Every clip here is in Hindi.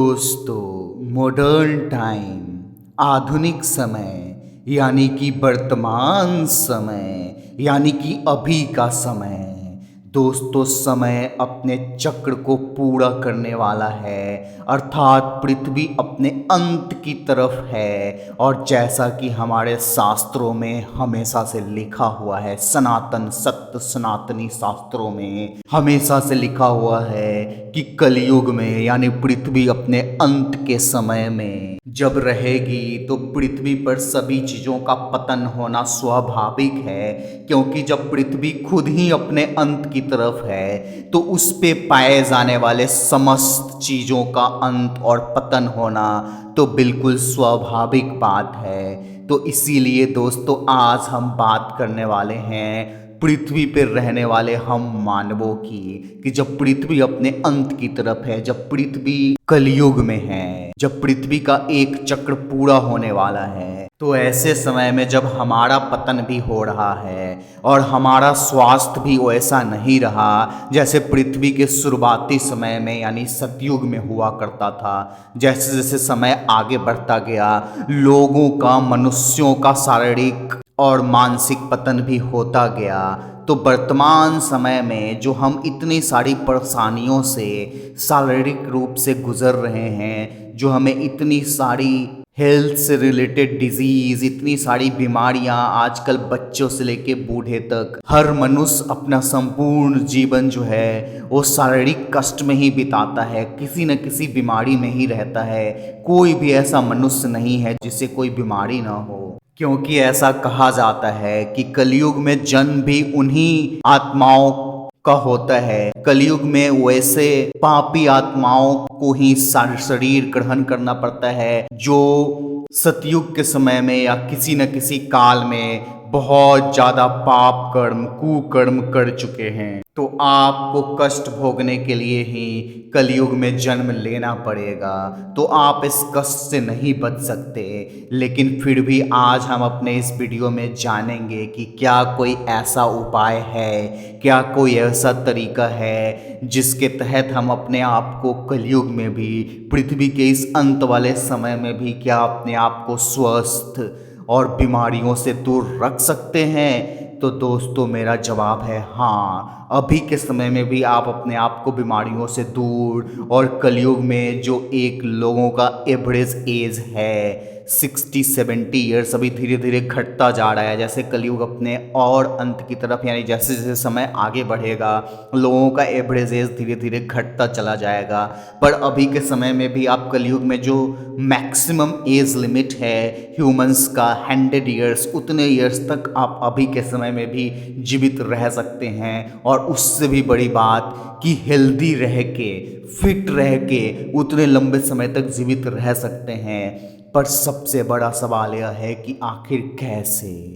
दोस्तों, मॉडर्न टाइम, आधुनिक समय यानी कि वर्तमान समय यानी कि अभी का समय। दोस्तों, समय अपने चक्र को पूरा करने वाला है, अर्थात पृथ्वी अपने अंत की तरफ है। और जैसा कि हमारे शास्त्रों में हमेशा से लिखा हुआ है, सनातन सत्य सनातनी शास्त्रों में हमेशा से लिखा हुआ है कि कलयुग में यानी पृथ्वी अपने अंत के समय में जब रहेगी तो पृथ्वी पर सभी चीज़ों का पतन होना स्वाभाविक है। क्योंकि जब पृथ्वी खुद ही अपने अंत की तरफ है तो उस पे पाए जाने वाले समस्त चीज़ों का अंत और पतन होना तो बिल्कुल स्वाभाविक बात है। तो इसीलिए दोस्तों, आज हम बात करने वाले हैं पृथ्वी पर रहने वाले हम मानवों की, कि जब पृथ्वी अपने अंत की तरफ है, जब पृथ्वी कलयुग में है, जब पृथ्वी का एक चक्र पूरा होने वाला है, तो ऐसे समय में जब हमारा पतन भी हो रहा है और हमारा स्वास्थ्य भी वैसा नहीं रहा जैसे पृथ्वी के शुरुआती समय में यानी सतयुग में हुआ करता था। जैसे जैसे समय आगे बढ़ता गया, लोगों का, मनुष्यों का शारीरिक और मानसिक पतन भी होता गया। तो वर्तमान समय में जो हम इतनी सारी परेशानियों से शारीरिक रूप से गुजर रहे हैं, जो हमें इतनी सारी हेल्थ से रिलेटेड डिजीज़, इतनी सारी बीमारियां, आजकल बच्चों से लेके बूढ़े तक हर मनुष्य अपना संपूर्ण जीवन जो है वो शारीरिक कष्ट में ही बिताता है, किसी न किसी बीमारी में ही रहता है। कोई भी ऐसा मनुष्य नहीं है जिसे कोई बीमारी ना हो। क्योंकि ऐसा कहा जाता है कि कलयुग में जन्म भी उन्हीं आत्माओं का होता है। कलयुग में वैसे पापी आत्माओं को ही शरीर ग्रहण करना पड़ता है जो सतयुग के समय में या किसी न किसी काल में बहुत ज़्यादा पाप कर्म कुकर्म कर चुके हैं। तो आपको कष्ट भोगने के लिए ही कलयुग में जन्म लेना पड़ेगा। तो आप इस कष्ट से नहीं बच सकते। लेकिन फिर भी आज हम अपने इस वीडियो में जानेंगे कि क्या कोई ऐसा उपाय है, क्या कोई ऐसा तरीका है जिसके तहत हम अपने आप को कलयुग में भी, पृथ्वी के इस अंत वाले समय में भी क्या अपने आप को स्वस्थ और बीमारियों से दूर रख सकते हैं। तो दोस्तों, मेरा जवाब है हाँ। अभी के समय में भी आप अपने आप को बीमारियों से दूर, और कलयुग में जो एक लोगों का एवरेज एज है 60-70 ईयर्स, अभी धीरे धीरे घटता जा रहा है। जैसे कलयुग अपने और अंत की तरफ यानी जैसे जैसे समय आगे बढ़ेगा, लोगों का एवरेज एज धीरे धीरे घटता चला जाएगा। पर अभी के समय में भी आप कलयुग में जो मैक्सिमम एज लिमिट है ह्यूमंस का 100 ईयर्स, उतने ईयर्स तक आप अभी के समय में भी जीवित रह सकते हैं। और उससे भी बड़ी बात कि हेल्दी रह के, फिट रह के उतने लंबे समय तक जीवित रह सकते हैं। पर सबसे बड़ा सवाल यह है कि आखिर कैसे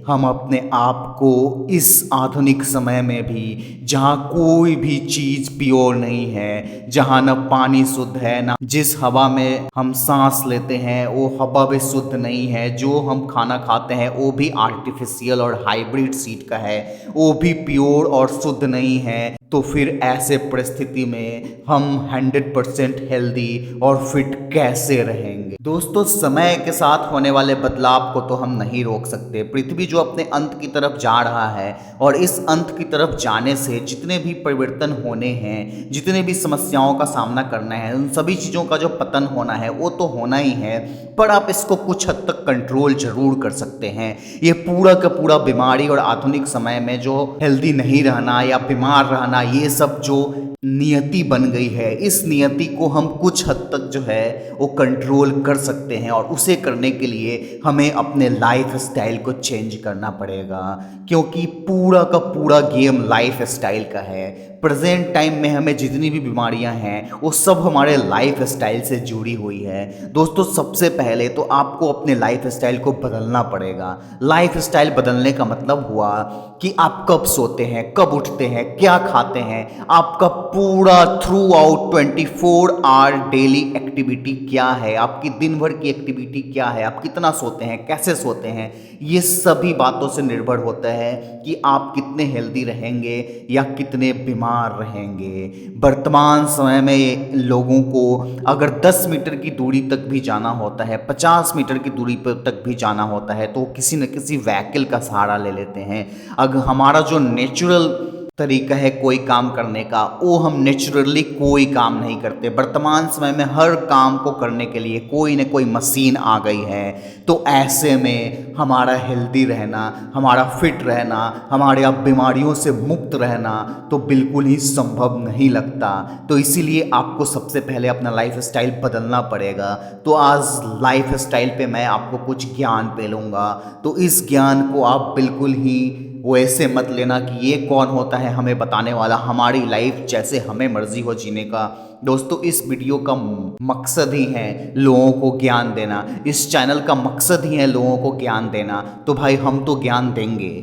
हम अपने आप को इस आधुनिक समय में भी, जहाँ कोई भी चीज़ प्योर नहीं है, जहाँ न पानी शुद्ध है, ना जिस हवा में हम सांस लेते हैं वो हवा भी शुद्ध नहीं है, जो हम खाना खाते हैं वो भी आर्टिफिशियल और हाइब्रिड सीड का है, वो भी प्योर और शुद्ध नहीं है। तो फिर ऐसे परिस्थिति में हम 100% हेल्दी और फिट कैसे रहेंगे। दोस्तों, समय के साथ होने वाले बदलाव को तो हम नहीं रोक सकते। पृथ्वी जो अपने अंत की तरफ जा रहा है, और इस अंत की तरफ जाने से जितने भी परिवर्तन होने हैं, जितने भी समस्याओं का सामना करना है, उन सभी चीज़ों का जो पतन होना है वो तो होना ही है। पर आप इसको कुछ हद तक कंट्रोल जरूर कर सकते हैं। ये पूरा का पूरा बीमारी और आधुनिक समय में जो हेल्दी नहीं रहना या बीमार रहना, ये सब जो नियति बन गई है, इस नियति को हम कुछ हद तक जो है वो कंट्रोल कर सकते हैं। और उसे करने के लिए हमें अपने लाइफ स्टाइल को चेंज करना पड़ेगा। क्योंकि पूरा का पूरा गेम लाइफ स्टाइल का है। प्रेजेंट टाइम में हमें जितनी भी बीमारियां हैं वो सब हमारे लाइफ स्टाइल से जुड़ी हुई है। दोस्तों, सबसे पहले तो आपको अपने लाइफ स्टाइल को बदलना पड़ेगा। लाइफ स्टाइल बदलने का मतलब हुआ कि आप कब सोते हैं, कब उठते हैं, क्या खाते हैं, आपका पूरा throughout 24 hour daily activity क्या है, आपकी दिन भर की एक्टिविटी क्या है, आप कितना सोते हैं, कैसे सोते हैं। ये सभी बातों से निर्भर होता है कि आप कितने हेल्दी रहेंगे या कितने बीमार बीमार रहेंगे। वर्तमान समय में लोगों को अगर 10 मीटर की दूरी तक भी जाना होता है, 50 मीटर की दूरी पर तक भी जाना होता है, तो किसी न किसी व्हीकल का सहारा ले लेते हैं। अगर हमारा जो नेचुरल तरीका है कोई काम करने का, वो हम नेचुरली कोई काम नहीं करते। वर्तमान समय में हर काम को करने के लिए कोई न कोई मशीन आ गई है। तो ऐसे में हमारा हेल्दी रहना, हमारा फिट रहना, हमारे आप बीमारियों से मुक्त रहना तो बिल्कुल ही संभव नहीं लगता। तो इसीलिए आपको सबसे पहले अपना लाइफ स्टाइल बदलना पड़ेगा। तो आज लाइफ स्टाइल पे मैं आपको कुछ ज्ञान पेलूँगा, तो इस ज्ञान को आप बिल्कुल ही वैसे मत लेना कि ये कौन होता है हमें बताने वाला, हमारी लाइफ जैसे हमें मर्जी हो जीने का। दोस्तों, इस वीडियो का मकसद ही है लोगों को ज्ञान देना, इस चैनल का मकसद ही है लोगों को ज्ञान देना। तो भाई हम तो ज्ञान देंगे,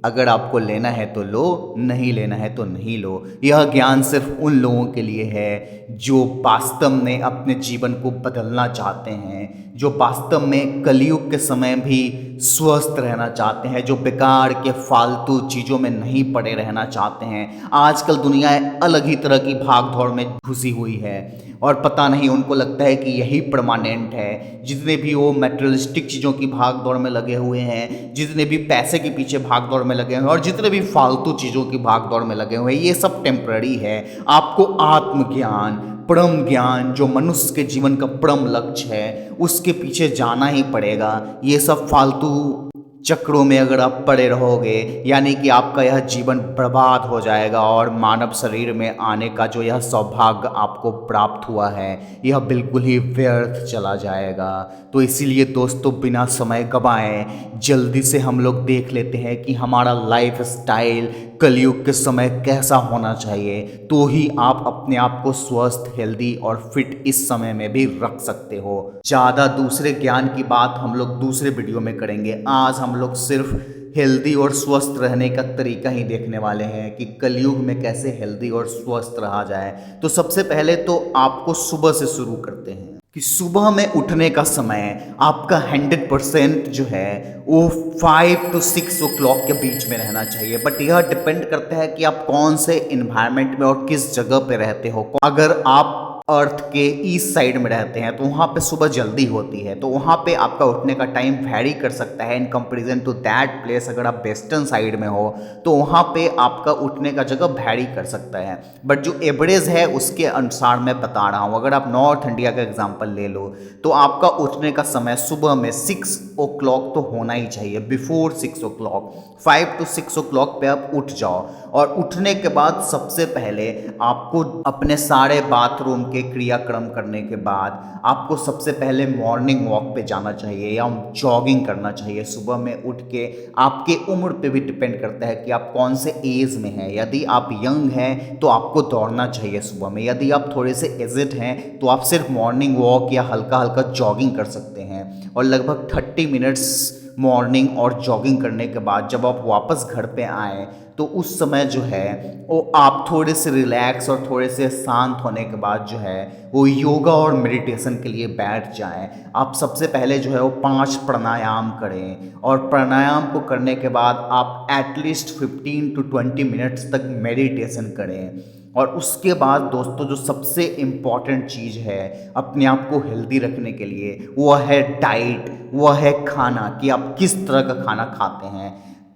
अगर आपको लेना है तो लो, नहीं लेना है तो नहीं लो। यह ज्ञान सिर्फ उन लोगों के लिए है जो वास्तव में अपने जीवन को बदलना चाहते हैं, जो वास्तव में कलयुग के समय भी स्वस्थ रहना चाहते हैं, जो बेकार के फालतू चीज़ों में नहीं पड़े रहना चाहते हैं। आजकल दुनिया अलग ही तरह की भाग दौड़ में घुसी हुई है और पता नहीं उनको लगता है कि यही परमानेंट है। जितने भी वो मटेरियलिस्टिक चीज़ों की भाग दौड़ में लगे हुए हैं, जितने भी पैसे के पीछे भाग दौड़ में लगे हुए हैं और जितने भी फालतू चीज़ों की भाग दौड़ में लगे हुए हैं, ये सब टेम्पररी है। आपको आत्मज्ञान, परम ज्ञान, जो मनुष्य के जीवन का परम लक्ष्य है, उसके पीछे जाना ही पड़ेगा। ये सब फालतू चक्रों में अगर आप पड़े रहोगे, यानी कि आपका यह जीवन बर्बाद हो जाएगा और मानव शरीर में आने का जो यह सौभाग्य आपको प्राप्त हुआ है, यह बिल्कुल ही व्यर्थ चला जाएगा। तो इसीलिए दोस्तों, बिना समय गंवाए जल्दी से हम लोग देख लेते हैं कि हमारा लाइफ स्टाइल कलयुग के समय कैसा होना चाहिए, तो ही आप अपने आप को स्वस्थ, हेल्दी और फिट इस समय में भी रख सकते हो। ज़्यादा दूसरे ज्ञान की बात हम लोग दूसरे वीडियो में करेंगे। आज हम लोग सिर्फ हेल्दी और स्वस्थ रहने का तरीका ही देखने वाले हैं कि कलयुग में कैसे हेल्दी और स्वस्थ रहा जाए। तो सबसे पहले तो आपको सुबह से शुरू करते हैं कि सुबह में उठने का समय आपका 100% जो है वो 5 to 6 ओ क्लॉक के बीच में रहना चाहिए। बट यह डिपेंड करता है कि आप कौन से इन्वायरमेंट में और किस जगह पे रहते हो। अगर आप अर्थ के ईस्ट साइड में रहते हैं तो वहाँ पे सुबह जल्दी होती है, तो वहाँ पे आपका उठने का टाइम वैरी कर सकता है in comparison to that place. अगर आप वेस्टर्न साइड में हो तो वहाँ पे आपका उठने का जगह वैरी कर सकता है। बट जो एवरेज है उसके अनुसार मैं बता रहा हूँ। अगर आप नॉर्थ इंडिया का एग्जाम्पल ले लो तो आपका उठने का समय सुबह में 6 ओ क्लॉक तो होना ही चाहिए, before 6 o'clock. 5 to 6 o'clock पे आप उठ जाओ और उठने के बाद सबसे पहले आपको अपने सारे बाथरूम के क्रियाक्रम करने के बाद आपको सबसे पहले मॉर्निंग वॉक पे जाना चाहिए या जॉगिंग करना चाहिए सुबह में उठ के। आपके उम्र पे भी डिपेंड करता है कि आप कौन से एज में हैं। यदि आप यंग हैं तो आपको दौड़ना चाहिए सुबह में, यदि आप थोड़े से एजिड हैं तो आप सिर्फ मॉर्निंग वॉक या हल्का हल्का जॉगिंग कर सकते हैं। और लगभग 30 मिनट्स मॉर्निंग और जॉगिंग करने के बाद जब आप वापस घर पे आएँ तो उस समय जो है वो आप थोड़े से रिलैक्स और थोड़े से शांत होने के बाद जो है वो योगा और मेडिटेशन के लिए बैठ जाएं। आप सबसे पहले जो है वो 5 प्राणायाम करें और प्राणायाम को करने के बाद आप एटलीस्ट 15 to 20 मिनट्स तक मेडिटेशन करें। और उसके बाद दोस्तों, जो सबसे इम्पॉर्टेंट चीज़ है अपने आप को हेल्दी रखने के लिए, वह है डाइट, वह है खाना, कि आप किस तरह का खाना खाते हैं।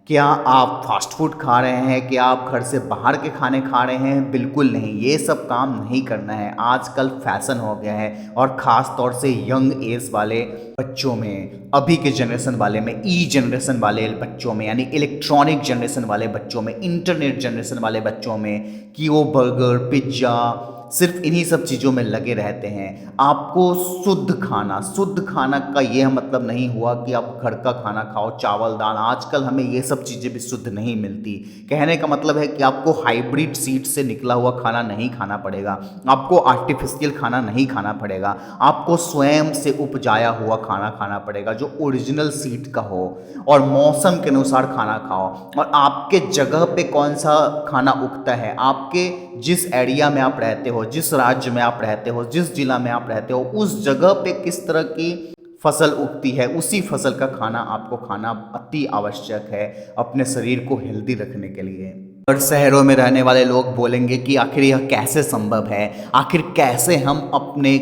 क्या आप फास्ट फूड खा रहे हैं, क्या आप घर से बाहर के खाने खा रहे हैं? बिल्कुल नहीं, ये सब काम नहीं करना है। आजकल फैशन हो गया है और ख़ास तौर से यंग एज वाले बच्चों में, अभी के जनरेशन वाले में, ई जनरेशन वाले बच्चों में, यानी इलेक्ट्रॉनिक जनरेशन वाले बच्चों में, इंटरनेट जनरेशन वाले बच्चों में, कि वो बर्गर, पिज्ज़ा, सिर्फ इन्हीं सब चीज़ों में लगे रहते हैं। आपको शुद्ध खाना का यह मतलब नहीं हुआ कि आप घर का खाना खाओ, चावल दाल। आजकल हमें ये सब चीज़ें भी शुद्ध नहीं मिलती। कहने का मतलब है कि आपको हाइब्रिड सीड से निकला हुआ खाना नहीं खाना पड़ेगा, आपको आर्टिफिशियल खाना नहीं खाना पड़ेगा, आपको स्वयं से उपजाया हुआ खाना खाना पड़ेगा जो ओरिजिनल सीड का हो। और मौसम के अनुसार खाना खाओ, और आपके जगह पे कौन सा खाना उगता है, आपके जिस एरिया में आप रहते हो, जिस राज्य में आप रहते हो, जिस जिला में आप रहते हो, उस जगह पे किस तरह की फसल उगती है, उसी फसल का खाना आपको खाना अति आवश्यक है अपने शरीर को हेल्दी रखने के लिए। और शहरों में रहने वाले लोग बोलेंगे कि आखिर यह कैसे संभव है, आखिर कैसे हम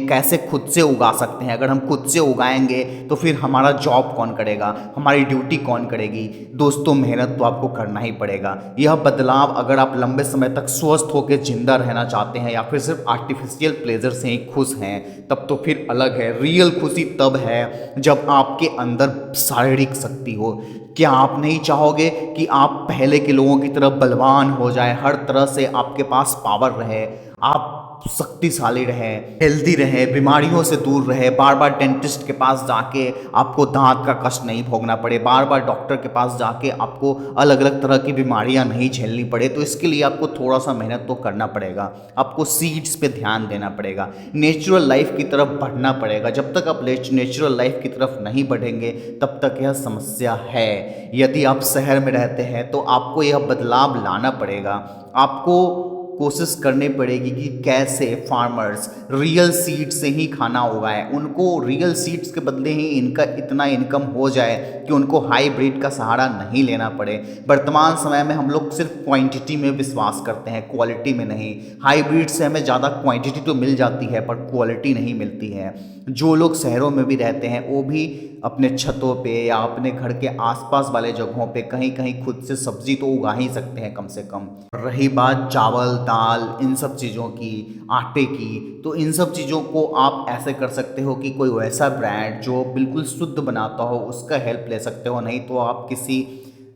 कैसे खुद से उगा सकते हैं। अगर हम खुद से उगाएंगे तो फिर हमारा जॉब कौन करेगा, हमारी ड्यूटी कौन करेगी। दोस्तों, मेहनत तो आपको करना ही पड़ेगा। यह बदलाव अगर आप लंबे समय तक स्वस्थ होकर जिंदा रहना चाहते हैं या फिर सिर्फ आर्टिफिशियल प्लेजर से ही खुश हैं, तब तो फिर अलग है। रियल खुशी तब है जब आपके अंदर शारीरिक शक्ति हो। क्या आप नहीं चाहोगे कि आप पहले के लोगों की तरह बलवान हो जाए, हर तरह से आपके पास पावर रहे, आप शक्तिशाली रहे, हेल्दी रहे, बीमारियों से दूर रहे, बार बार डेंटिस्ट के पास जाके आपको दांत का कष्ट नहीं भोगना पड़े, बार बार डॉक्टर के पास जाके आपको अलग अलग तरह की बीमारियां नहीं झेलनी पड़े। तो इसके लिए आपको थोड़ा सा मेहनत तो करना पड़ेगा, आपको सीड्स पे ध्यान देना पड़ेगा, नेचुरल लाइफ की तरफ बढ़ना पड़ेगा। जब तक आप नेचुरल लाइफ की तरफ नहीं बढ़ेंगे तब तक यह समस्या है। यदि आप शहर में रहते हैं तो आपको यह बदलाव लाना पड़ेगा। आपको कोशिश करनी पड़ेगी कि कैसे फार्मर्स रियल सीड से ही खाना उगाएं, उनको रियल सीड्स के बदले ही इनका इतना इनकम हो जाए कि उनको हाइब्रिड का सहारा नहीं लेना पड़े। वर्तमान समय में हम लोग सिर्फ क्वांटिटी में विश्वास करते हैं, क्वालिटी में नहीं। हाइब्रिड से हमें ज़्यादा क्वांटिटी तो मिल जाती है पर क्वालिटी नहीं मिलती है। जो लोग शहरों में भी रहते हैं वो भी अपने छतों पे या अपने घर के आसपास वाले जगहों पे कहीं कहीं खुद से सब्जी तो उगा ही सकते हैं कम से कम। रही बात चावल दाल इन सब चीज़ों की, आटे की, तो इन सब चीज़ों को आप ऐसे कर सकते हो कि कोई वैसा ब्रांड जो बिल्कुल शुद्ध बनाता हो उसका हेल्प ले सकते हो। नहीं तो आप किसी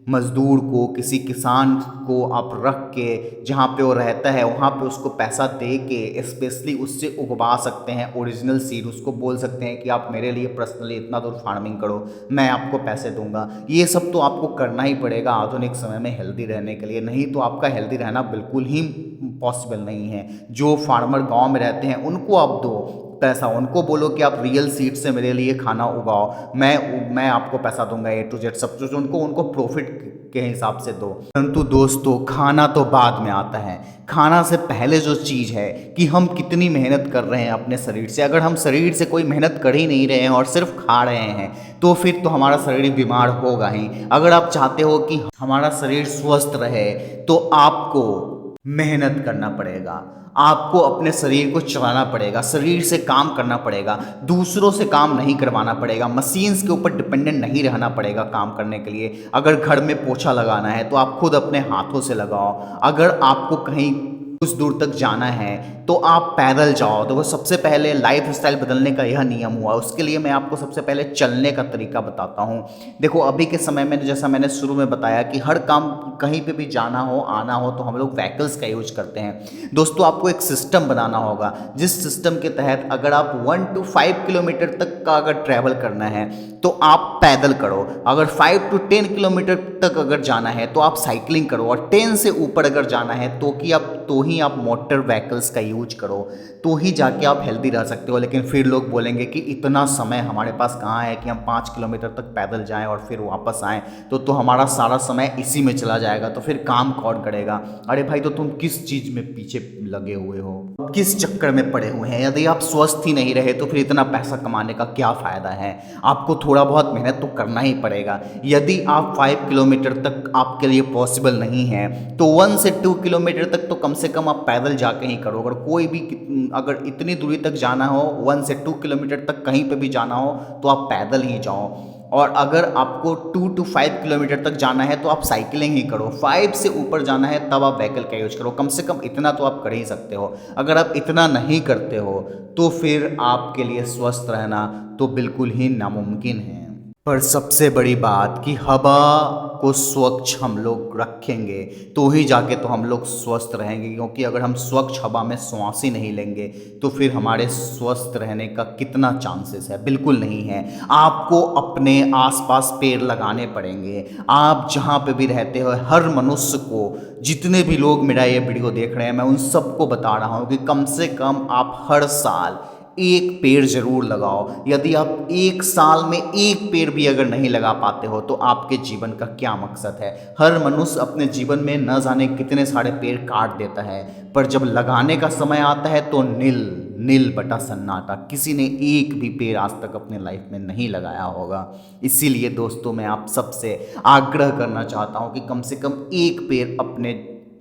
मज़दूर को, किसी किसान को आप रख के जहाँ पे वो रहता है वहाँ पे उसको पैसा दे के स्पेशली उससे उगवा सकते हैं ओरिजिनल सीड। उसको बोल सकते हैं कि आप मेरे लिए पर्सनली इतना दूर फार्मिंग करो, मैं आपको पैसे दूंगा। ये सब तो आपको करना ही पड़ेगा आधुनिक समय में हेल्दी रहने के लिए, नहीं तो आपका हेल्दी रहना बिल्कुल ही पॉसिबल नहीं है। जो फार्मर गाँव में रहते हैं उनको आप दो पैसा, उनको बोलो कि आप रियल सीड से मेरे लिए खाना उगाओ, मैं आपको पैसा दूंगा A to Z सब कुछ, उनको प्रॉफिट के हिसाब से दो। परंतु दोस्तों, खाना तो बाद में आता है। खाना से पहले जो चीज़ है कि हम कितनी मेहनत कर रहे हैं अपने शरीर से। अगर हम शरीर से कोई मेहनत कर ही नहीं रहे हैं और सिर्फ खा रहे हैं तो फिर तो हमारा शरीर बीमार होगा ही। अगर आप चाहते हो कि हमारा शरीर स्वस्थ रहे तो आपको मेहनत करना पड़ेगा, आपको अपने शरीर को चलाना पड़ेगा, शरीर से काम करना पड़ेगा, दूसरों से काम नहीं करवाना पड़ेगा, मशीन्स के ऊपर डिपेंडेंट नहीं रहना पड़ेगा काम करने के लिए। अगर घर में पोछा लगाना है तो आप खुद अपने हाथों से लगाओ। अगर आपको कहीं कुछ दूर तक जाना है तो आप पैदल जाओ। तो वो सबसे पहले लाइफ स्टाइल बदलने का यह नियम हुआ। उसके लिए मैं आपको सबसे पहले चलने का तरीका बताता हूँ। देखो, अभी के समय में जैसा मैंने शुरू में बताया कि हर काम कहीं पे भी जाना हो आना हो तो हम लोग व्हीकल्स का यूज करते हैं। दोस्तों, आपको एक सिस्टम बनाना होगा जिस सिस्टम के तहत अगर आप 1 to 5 किलोमीटर तक का अगर ट्रैवल करना है तो आप पैदल करो, अगर 5 to 10 किलोमीटर तक अगर जाना है तो आप साइकिलिंग करो, और 10 से ऊपर अगर जाना है तो ही आप मोटर व्हीकल्स का यूज करो, तो ही जाके आप हेल्दी रह सकते हो। लेकिन फिर लोग बोलेंगे कि इतना समय हमारे पास कहाँ है कि हम 5 किलोमीटर तक पैदल जाएं और फिर वापस आएं, तो हमारा सारा समय इसी में चला जाएगा, तो फिर काम कौन करेगा। अरे भाई, तो तुम किस चीज़ में पीछे लगे हुए हो, किस चक्कर में पड़े हुए हैं। यदि आप स्वस्थ ही नहीं रहे तो फिर इतना पैसा कमाने का क्या फ़ायदा है। आपको थोड़ा बहुत मेहनत तो करना ही पड़ेगा। यदि आप 5 किलोमीटर तक आपके लिए पॉसिबल नहीं है तो 1 से 2 किलोमीटर तक तो कम से कम आप पैदल जाके ही करो। अगर इतनी दूरी तक जाना हो, 1 से 2 किलोमीटर तक कहीं पे भी जाना हो तो आप पैदल ही जाओ। और अगर आपको 2 to 5 किलोमीटर तक जाना है तो आप साइकिलिंग ही करो। 5 से ऊपर जाना है तब आप व्हीकल का यूज करो। कम से कम इतना तो आप कर ही सकते हो। अगर आप इतना नहीं करते हो तो फिर आपके लिए स्वस्थ रहना तो बिल्कुल ही नामुमकिन है। पर सबसे बड़ी बात कि हवा को स्वच्छ हम लोग रखेंगे तो ही जाके तो हम लोग स्वस्थ रहेंगे, क्योंकि अगर हम स्वच्छ हवा में सांस ही नहीं लेंगे तो फिर हमारे स्वस्थ रहने का कितना चांसेस है, बिल्कुल नहीं है। आपको अपने आसपास पेड़ लगाने पड़ेंगे। आप जहाँ पे भी रहते हो, हर मनुष्य को, जितने भी लोग मेरा ये वीडियो देख रहे हैं, मैं उन सबको बता रहा हूँ कि कम से कम आप हर साल एक पेड़ जरूर लगाओ। यदि आप एक साल में एक पेड़ भी अगर नहीं लगा पाते हो तो आपके जीवन का क्या मकसद है। हर मनुष्य अपने जीवन में न जाने कितने सारे पेड़ काट देता है, पर जब लगाने का समय आता है तो नील बटा सन्नाटा। किसी ने एक भी पेड़ आज तक अपने लाइफ में नहीं लगाया होगा। इसीलिए दोस्तों, मैं आप सबसे आग्रह करना चाहता हूँ कि कम से कम एक पेड़ अपने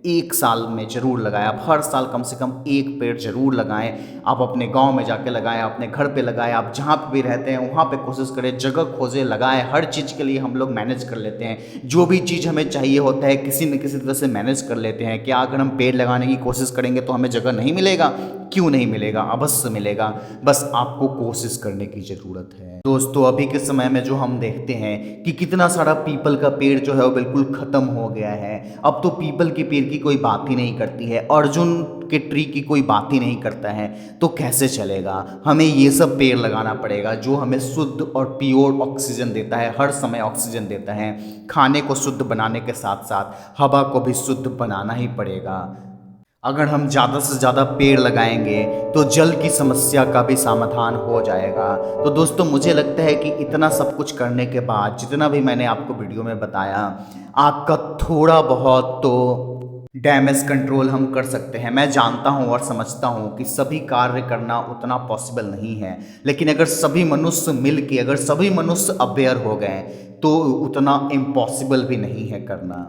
एक साल में ज़रूर लगाएं। आप हर साल कम से कम एक पेड़ ज़रूर लगाएं। आप अपने गांव में जाके लगाएं, अपने घर पे लगाएं, आप जहां पे भी रहते हैं वहां पे कोशिश करें, जगह खोजें, लगाएं। हर चीज़ के लिए हम लोग मैनेज कर लेते हैं, जो भी चीज़ हमें चाहिए होता है किसी न किसी तरह से मैनेज कर लेते हैं। क्या अगर हम पेड़ लगाने की कोशिश करेंगे तो हमें जगह नहीं मिलेगा? क्यों नहीं मिलेगा, अवश्य मिलेगा। बस आपको कोशिश करने की ज़रूरत है। दोस्तों अभी के समय में जो हम देखते हैं कि कितना सारा पीपल का पेड़ जो है वो बिल्कुल ख़त्म हो गया है। अब तो पीपल के पेड़ की कोई बात ही नहीं करती है, अर्जुन के ट्री की कोई बात ही नहीं करता है। तो कैसे चलेगा? हमें ये सब पेड़ लगाना पड़ेगा जो हमें शुद्ध और प्योर ऑक्सीजन देता है, हर समय ऑक्सीजन देता है। खाने को शुद्ध बनाने के साथ साथ हवा को भी शुद्ध बनाना ही पड़ेगा। अगर हम ज़्यादा से ज़्यादा पेड़ लगाएंगे तो जल की समस्या का भी समाधान हो जाएगा। तो दोस्तों मुझे लगता है कि इतना सब कुछ करने के बाद, जितना भी मैंने आपको वीडियो में बताया, आपका थोड़ा बहुत तो डैमेज कंट्रोल हम कर सकते हैं। मैं जानता हूँ और समझता हूँ कि सभी कार्य करना उतना पॉसिबल नहीं है, लेकिन अगर सभी मनुष्य मिल के, अगर सभी मनुष्य अवेयर हो गए तो उतना इम्पॉसिबल भी नहीं है करना।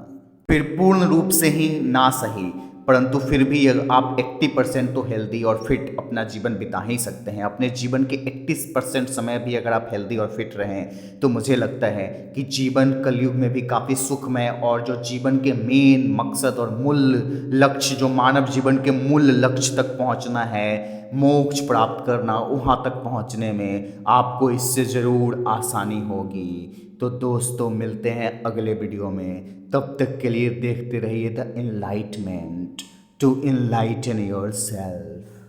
फिर पूर्ण रूप से ही ना सही, परंतु फिर भी अगर आप 80% तो हेल्दी और फिट अपना जीवन बिता ही सकते हैं। अपने जीवन के 80% समय भी अगर आप हेल्दी और फिट रहें तो मुझे लगता है कि जीवन कलयुग में भी काफ़ी सुखमय, और जो जीवन के मेन मकसद और मूल लक्ष्य, जो मानव जीवन के मूल लक्ष्य तक पहुंचना है, मोक्ष प्राप्त करना, वहाँ तक पहुँचने में आपको इससे ज़रूर आसानी होगी। तो दोस्तों मिलते हैं अगले वीडियो में, तब तक के लिए देखते रहिए the enlightenment, to enlighten your self.